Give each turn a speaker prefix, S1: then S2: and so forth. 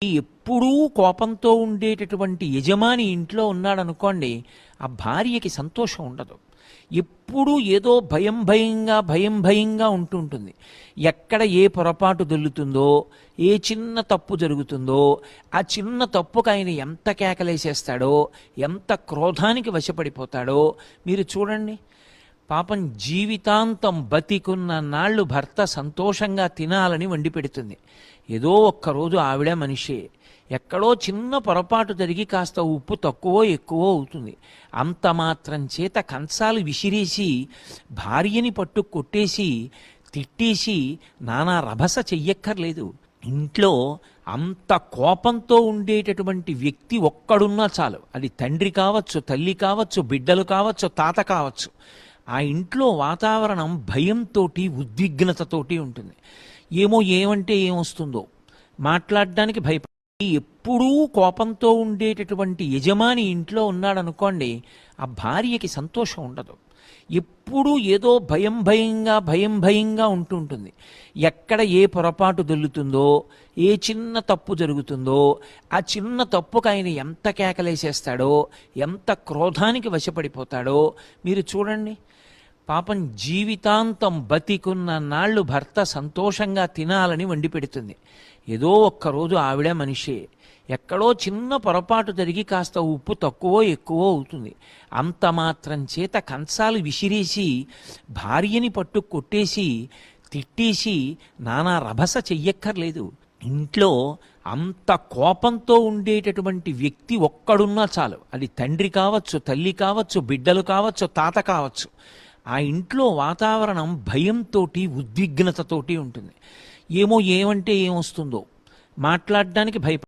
S1: ఎప్పుడూ కోపంతో ఉండేటటువంటి యజమాని ఇంట్లో ఉన్నాడనుకోండి, ఆ భార్యకి సంతోషం ఉండదు. ఎప్పుడూ ఏదో భయం భయంగా ఉంటుంటుంది. ఎక్కడ ఏ పొరపాటు దొల్లుతుందో, ఏ చిన్న తప్పు జరుగుతుందో, ఆ చిన్న తప్పుకు ఆయన ఎంత కేకలేసేస్తాడో, ఎంత క్రోధానికి వశపడిపోతాడో మీరు చూడండి. పాపం జీవితాంతం బతికున్న నాళ్ళు భర్త సంతోషంగా తినాలని వండి పెడుతుంది. ఏదో ఒక్కరోజు ఆవిడ మనిషే, ఎక్కడో చిన్న పొరపాటు జరిగి కాస్త ఉప్పు తక్కువో ఎక్కువో అవుతుంది. అంత మాత్రం చేత కంచాలు విసిరేసి భార్యని పట్టు కొట్టేసి తిట్టేసి నానా రభస చెయ్యక్కర్లేదు. ఇంట్లో అంత కోపంతో ఉండేటటువంటి వ్యక్తి ఒక్కడున్నా చాలు. అది తండ్రి కావచ్చు, తల్లి కావచ్చు, బిడ్డలు కావచ్చు, తాత కావచ్చు. ఆ ఇంట్లో వాతావరణం భయంతోటి ఉద్విగ్నతతోటి ఉంటుంది. ఏమంటే ఏమొస్తుందో మాట్లాడడానికి భయపడి. ఎప్పుడూ కోపంతో ఉండేటటువంటి యజమాని ఇంట్లో ఉన్నాడనుకోండి, ఆ భార్యకి సంతోషం ఉండదు. ఎప్పుడూ ఏదో భయం భయంగా ఉంటుంటుంది. ఎక్కడ ఏ పొరపాటు దొల్లుతుందో, ఏ చిన్న తప్పు జరుగుతుందో, ఆ చిన్న తప్పుకు ఆయన ఎంత కేకలేసేస్తాడో, ఎంత క్రోధానికి వశపడిపోతాడో మీరు చూడండి. పాపం జీవితాంతం బతికున్న నాళ్ళు భర్త సంతోషంగా తినాలని వండి పెడుతుంది. ఏదో ఒక్కరోజు ఆవిడ మనిషే, ఎక్కడో చిన్న పొరపాటు జరిగి కాస్త ఉప్పు తక్కువో ఎక్కువో అవుతుంది. అంత మాత్రం చేత కంచాలు విసిరేసి భార్యని పట్టు కొట్టేసి తిట్టేసి నానా రభస చెయ్యక్కర్లేదు. ఇంట్లో అంత కోపంతో ఉండేటటువంటి వ్యక్తి ఒక్కడున్నా చాలు. అది తండ్రి కావచ్చు, తల్లి కావచ్చు, బిడ్డలు కావచ్చు, తాత కావచ్చు. ఆ ఇంట్లో వాతావరణం భయంతోటి ఉద్విగ్నతతోటి ఉంటుంది. ఏమంటే ఏమొస్తుందో మాట్లాడడానికి భయపడి.